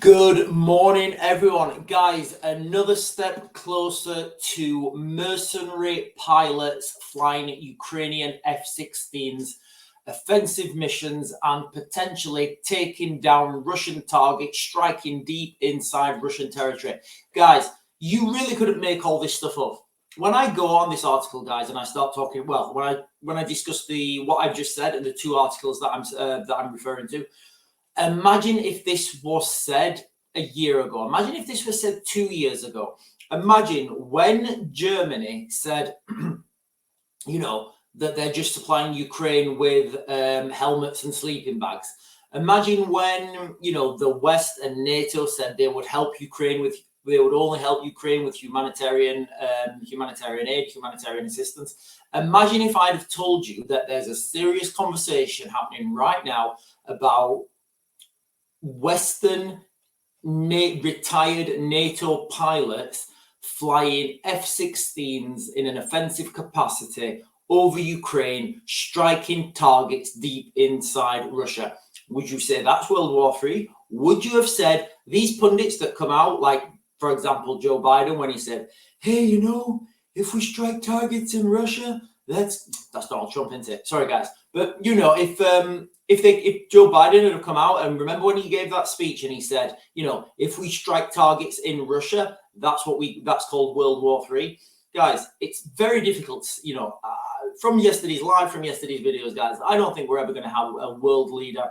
Good morning, everyone. Guys, another step closer to mercenary pilots flying Ukrainian F-16s, offensive missions, and potentially taking down Russian targets, striking deep inside Russian territory. Guys, you really couldn't make all this stuff up. When I go on this article, guys, and I start talking, well, when I discuss what I've just said and the two articles that I'm referring to, imagine if this was said a year ago. Imagine if this was said 2 years ago. Imagine when Germany said, that they're just supplying Ukraine with helmets and sleeping bags. Imagine when, the West and NATO said they would help Ukraine with, they would only help Ukraine with humanitarian aid, humanitarian assistance. Imagine if I'd have told you that there's a serious conversation happening right now about Western retired NATO pilots flying F-16s in an offensive capacity over Ukraine, striking targets deep inside Russia. Would you say that's World War III? Would you have said these pundits that come out, like, for example, Joe Biden, when he said, hey, if we strike targets in Russia, that's Donald Trump, isn't it? Sorry, guys. But, if Joe Biden had come out, and remember when he gave that speech and he said, if we strike targets in Russia, that's called World War III. Guys, it's very difficult, from yesterday's videos, guys, I don't think we're ever going to have a world leader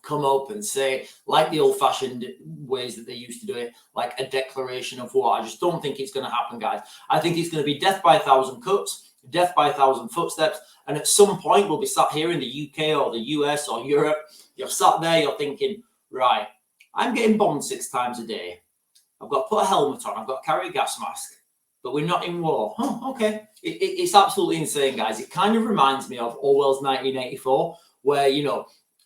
come up and say, like the old-fashioned ways that they used to do it, like a declaration of war. I just don't think it's going to happen, guys. I think it's going to be death by 1,000 cuts, death by 1,000 footsteps. And at some point, we'll be sat here in the UK or the US or Europe. You're sat there, you're thinking, right, I'm getting bombed 6 times a day. I've got to put a helmet on. I've got to carry a gas mask. But we're not in war. Oh, okay. It's absolutely insane, guys. It kind of reminds me of Orwell's 1984, where,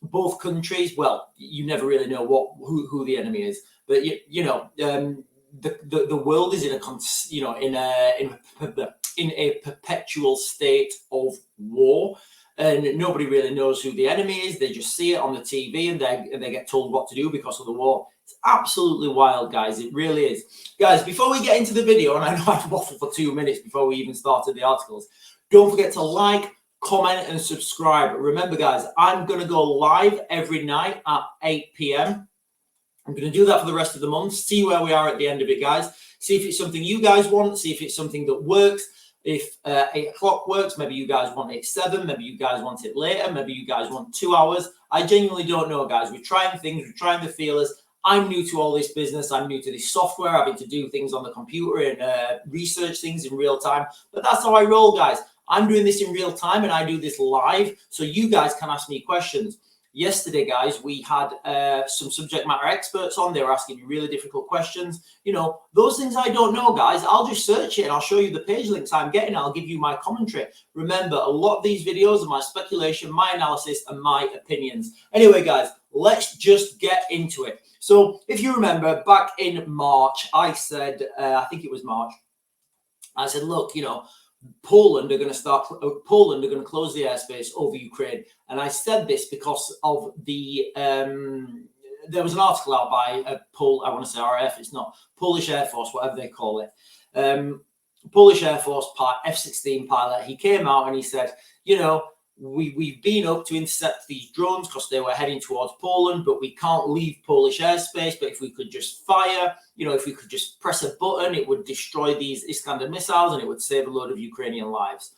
both countries, well, you never really know who the enemy is. But, the world is in a perpetual state of war, and nobody really knows who the enemy is. They just see it on the TV and they get told what to do because of the war. It's absolutely wild, guys. It really is. Guys, before we get into the video, and I know I've waffled for 2 minutes before we even started the articles, don't forget to like, comment, and subscribe. Remember, guys, I'm going to go live every night at 8 p.m. I'm going to do that for the rest of the month. See where we are at the end of it, guys. See if it's something you guys want. See if it's something that works. If 8 o'clock works, maybe you guys want it 7. Maybe you guys want it later. Maybe you guys want 2 hours. I genuinely don't know, guys. We're trying things. We're trying the feelers. I'm new to all this business. I'm new to this software, having to do things on the computer and research things in real time. But that's how I roll, guys. I'm doing this in real time and I do this live, so you guys can ask me questions. Yesterday, guys, we had some subject matter experts on. They were asking me really difficult questions. Those things I don't know, guys, I'll just search it and I'll show you the page links I'm getting. I'll give you my commentary. Remember, a lot of these videos are my speculation, my analysis, and my opinions. Anyway, guys, let's just get into it. So if you remember, back in March, I said, I think it was March, I said, look, Poland are going to close the airspace over Ukraine. And I said this because of the there was an article out by I want to say RAF, it's not, Polish Air Force, whatever they call it. Polish Air Force F-16 pilot. He came out and he said, we've been up to intercept these drones because they were heading towards Poland, but we can't leave Polish airspace. But if we could just fire, if we could just press a button, it would destroy these Iskander missiles and it would save a load of Ukrainian lives.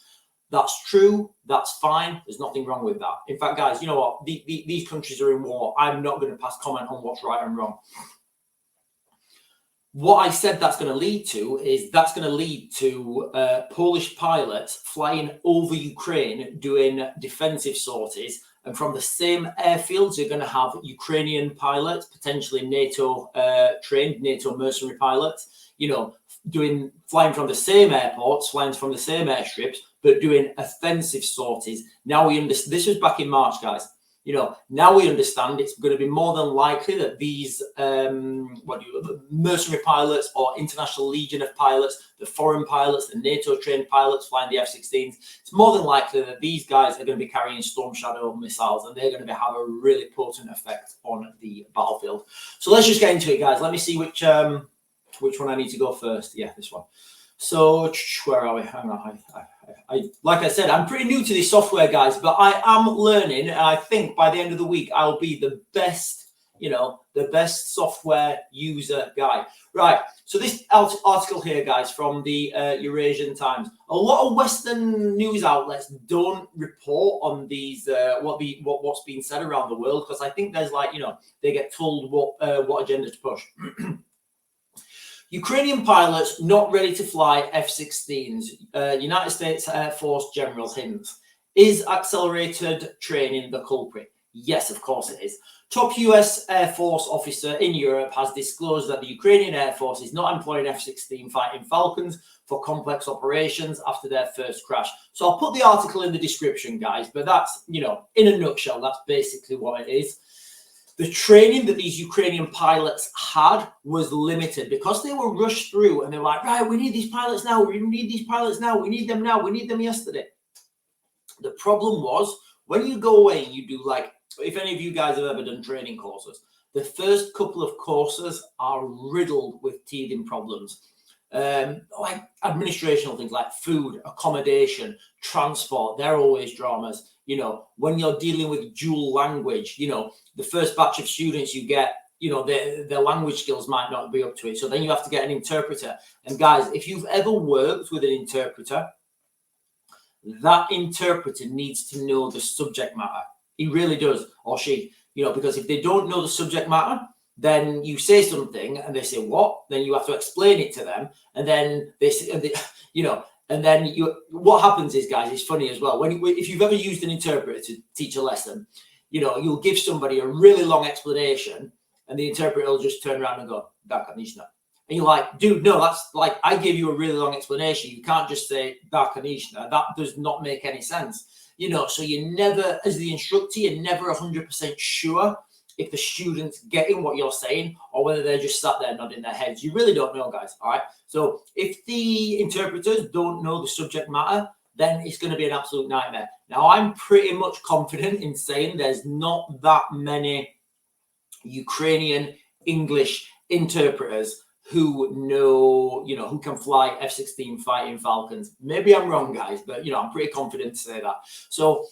That's true. That's fine. There's nothing wrong with that. In fact, guys, you know what? These countries are in war. I'm not going to pass comment on what's right and wrong. What I said that's going to lead to is Polish pilots flying over Ukraine doing defensive sorties. And from the same airfields, you're going to have Ukrainian pilots, potentially NATO trained, NATO mercenary pilots, flying from the same airports, flying from the same airstrips, but doing offensive sorties. Now we understand. This was back in March, guys. You know, now we understand it's going to be more than likely that these mercenary pilots or International Legion of pilots, the foreign pilots, the NATO-trained pilots flying the F-16s, it's more than likely that these guys are going to be carrying Storm Shadow missiles, and they're going to have a really potent effect on the battlefield. So let's just get into it, guys. Let me see which one I need to go first. Yeah, this one. So where are we? Hang on. Like I said, I'm pretty new to this software, guys, but I am learning, and I think by the end of the week I'll be the best, you know, the best software user guy. Right. So this article here, guys, from the Eurasian Times. A lot of Western news outlets don't report on these what's being said around the world, because I think there's like, you know, they get told what agenda to push. Ukrainian pilots not ready to fly F-16s. United States Air Force General hints. Is accelerated training the culprit? Yes, of course it is. Top US Air Force officer in Europe has disclosed that the Ukrainian Air Force is not employing F-16 fighting Falcons for complex operations after their first crash. So I'll put the article in the description, guys, but that's, you know, in a nutshell, that's basically what it is. The training that these Ukrainian pilots had was limited because they were rushed through, and they're like, right, we need these pilots now. We need these pilots now. We need them now. We need them yesterday. The problem was when you go away and you do, like, if any of you guys have ever done training courses, the first couple of courses are riddled with teething problems. Like administrational things like food, accommodation, transport, they're always dramas. You know, when you're dealing with dual language, you know, the first batch of students you get, you know, their language skills might not be up to it. So then you have to get an interpreter. And guys, if you've ever worked with an interpreter, that interpreter needs to know the subject matter. He really does, or she, you know, because if they don't know the subject matter, then you say something and they say, what? Then you have to explain it to them. And then they say, you know, and then what happens is, guys, it's funny as well. If you've ever used an interpreter to teach a lesson, you know, you'll give somebody a really long explanation and the interpreter will just turn around and go, Dakanishna. And you're like, dude, no, that's like, I gave you a really long explanation. You can't just say Dakanishna. That does not make any sense. You know, so you never, as the instructor, you're never 100% sure if the student's getting what you're saying or whether they're just sat there nodding their heads. You really don't know, guys. All right. So if the interpreters don't know the subject matter, then it's going to be an absolute nightmare. Now, I'm pretty much confident in saying there's not that many Ukrainian English interpreters who know, you know, who can fly F-16 fighting Falcons. Maybe I'm wrong, guys, but, you know, I'm pretty confident to say that. So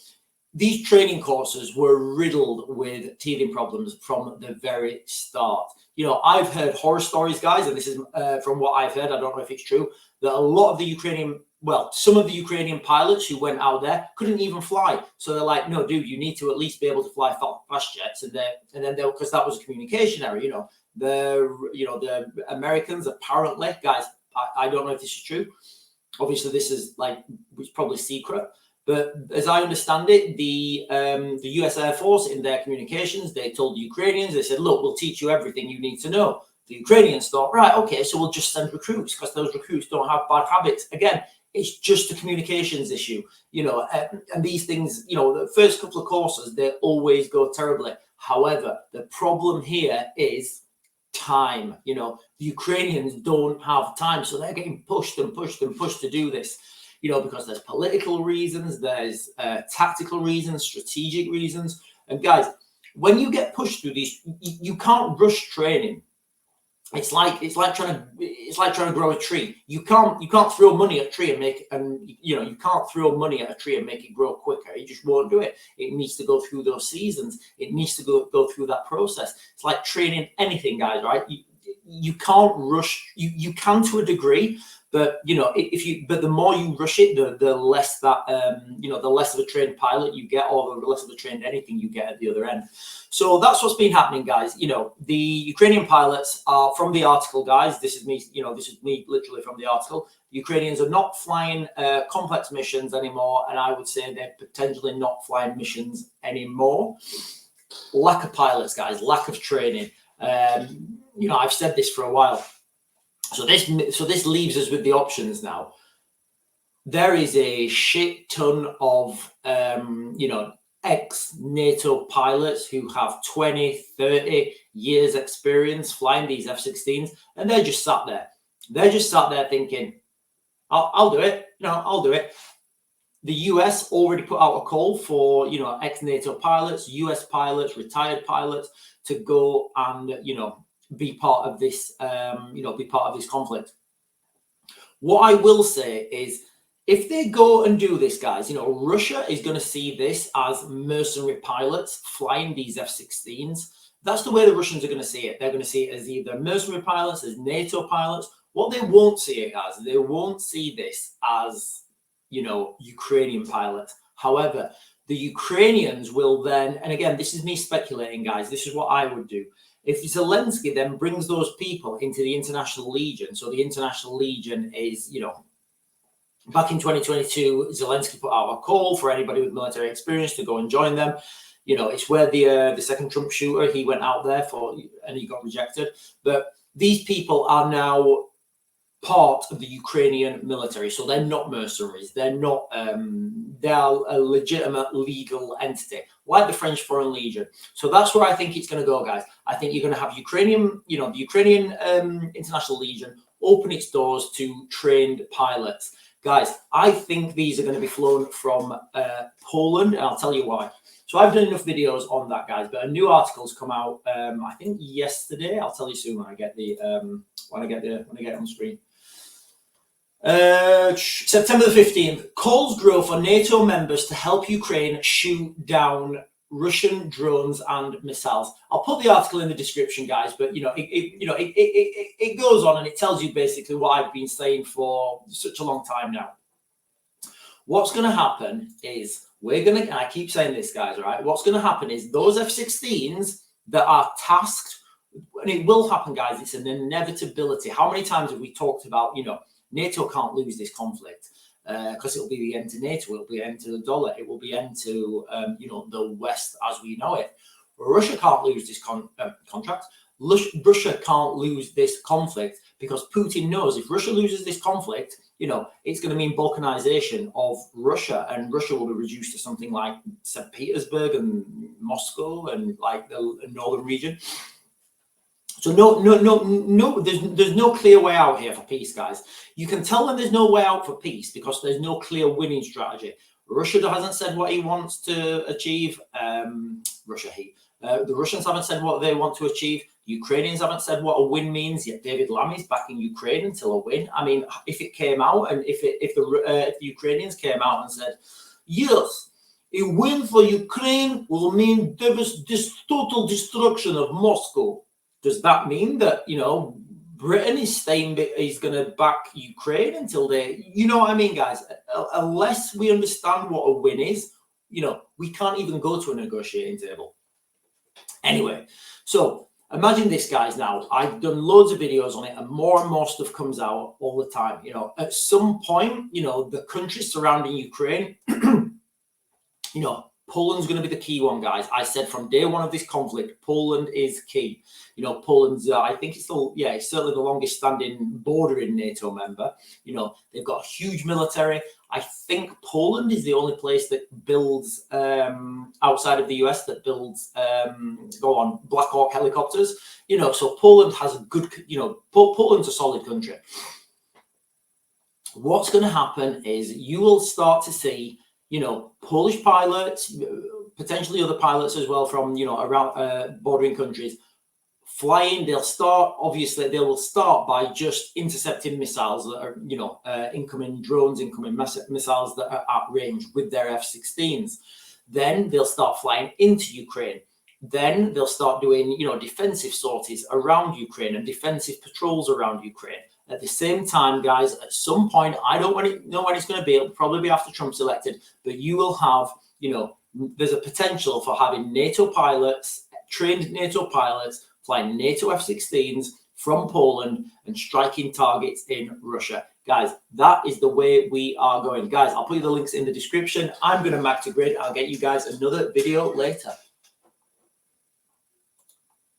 these training courses were riddled with teething problems from the very start. You know, I've heard horror stories, guys, and this is from what I've heard. I don't know if it's true, that a lot of the Ukrainian, well, some of the Ukrainian pilots who went out there couldn't even fly. So they're like, no, dude, you need to at least be able to fly fast jets. And then because that was a communication error, you know, the Americans apparently, guys, I don't know if this is true. Obviously, this is like, it's probably secret. But as I understand it, the US Air Force in their communications, they told the Ukrainians, they said, look, we'll teach you everything you need to know. The Ukrainians thought, right, okay, so we'll just send recruits because those recruits don't have bad habits. Again, it's just a communications issue, you know, and these things, you know, the first couple of courses, they always go terribly. However, the problem here is time. You know, the Ukrainians don't have time, so they're getting pushed and pushed and pushed to do this. You know, because there's political reasons, there's tactical reasons, strategic reasons. And guys, when you get pushed through these, you can't rush training. It's like trying to grow a tree. You can't throw money at a tree and you can't throw money at a tree and make it grow quicker. You just won't do it. It needs to go through those seasons. It needs to go through that process. It's like training anything, guys, right? You can't rush. You can to a degree. But you know, but the more you rush it, the less that the less of a trained pilot you get, or the less of a trained anything you get at the other end. So that's what's been happening, guys. You know, the Ukrainian pilots are, from the article, guys. This is me. You know, this is me literally from the article. The Ukrainians are not flying complex missions anymore, and I would say they're potentially not flying missions anymore. Lack of pilots, guys. Lack of training. You know, I've said this for a while. So this leaves us with the options now. There is a shit ton of ex-NATO pilots who have 20, 30 years experience flying these F-16s, and they're just sat there. They're just sat there thinking, I'll do it. I'll do it. The US already put out a call for, ex-NATO pilots, US pilots, retired pilots to go and, be part of this, be part of this conflict. What I will say is, if they go and do this, guys, Russia is going to see this as mercenary pilots flying these F-16s. That's the way the Russians are going to see it. They're going to see it as either mercenary pilots, as NATO pilots. What they won't see it as, they won't see this as, Ukrainian pilots. However, the Ukrainians will then, and again, this is me speculating, guys, this is what I would do. If Zelensky then brings those people into the International Legion, so the International Legion is, back in 2022, Zelensky put out a call for anybody with military experience to go and join them. It's where the second Trump shooter, he went out there for, and he got rejected. But these people are now part of the Ukrainian military, so they're not mercenaries. They're not. They're a legitimate legal entity, like the French Foreign Legion. So that's where I think it's going to go, guys. I think you're going to have Ukrainian, the Ukrainian International Legion open its doors to trained pilots. Guys, I think these are going to be flown from Poland, and I'll tell you why. So I've done enough videos on that, guys, but a new article's come out, I think yesterday. I'll tell you soon when I get the when I get it on screen. September the 15th, calls grow for NATO members to help Ukraine shoot down Russian drones and missiles. I'll put the article in the description, guys, but it goes on and it tells you basically what I've been saying for such a long time now. What's going to happen is and I keep saying this, guys, right? What's going to happen is those F-16s that are tasked, and it will happen, guys, it's an inevitability. How many times have we talked about, NATO can't lose this conflict because it'll be the end to NATO, it'll be the end to the dollar, it will be end to, the West as we know it. Russia can't lose this contract. Russia can't lose this conflict because Putin knows if Russia loses this conflict, it's going to mean balkanization of Russia, and Russia will be reduced to something like St. Petersburg and Moscow and like the northern region. So no, there's no clear way out here for peace, guys. You can tell when there's no way out for peace because there's no clear winning strategy. Russia hasn't said what he wants to achieve. The Russians haven't said what they want to achieve. The Ukrainians haven't said what a win means. Yet David Lammy's backing Ukraine until a win. I mean, if it came out and if the Ukrainians came out and said, yes, a win for Ukraine will mean this total destruction of Moscow. Does that mean that, Britain is going to back Ukraine until they, what I mean, guys? Unless we understand what a win is, we can't even go to a negotiating table. Anyway, so imagine this, guys. Now, I've done loads of videos on it and more stuff comes out all the time. At some point, the countries surrounding Ukraine, Poland's going to be the key one, guys. I said from day one of this conflict, Poland is key. Poland's, I think it's certainly the longest standing bordering NATO member. They've got a huge military. I think Poland is the only place that builds, outside of the US, that builds, Black Hawk helicopters. So Poland has a good, Poland's a solid country. What's going to happen is you will start to see, Polish pilots, potentially other pilots as well from, around bordering countries flying. They will start by just intercepting missiles that are, incoming drones, incoming missiles that are at range with their F-16s. Then they'll start flying into Ukraine. Then they'll start doing, defensive sorties around Ukraine and defensive patrols around Ukraine. At the same time, guys, at some point, I don't know when it's going to be. It'll probably be after Trump's elected, but you will have, there's a potential for having NATO pilots, trained NATO pilots, flying NATO F-16s from Poland and striking targets in Russia. Guys, that is the way we are going. Guys, I'll put you the links in the description. I'm going to Mac to Grid. I'll get you guys another video later.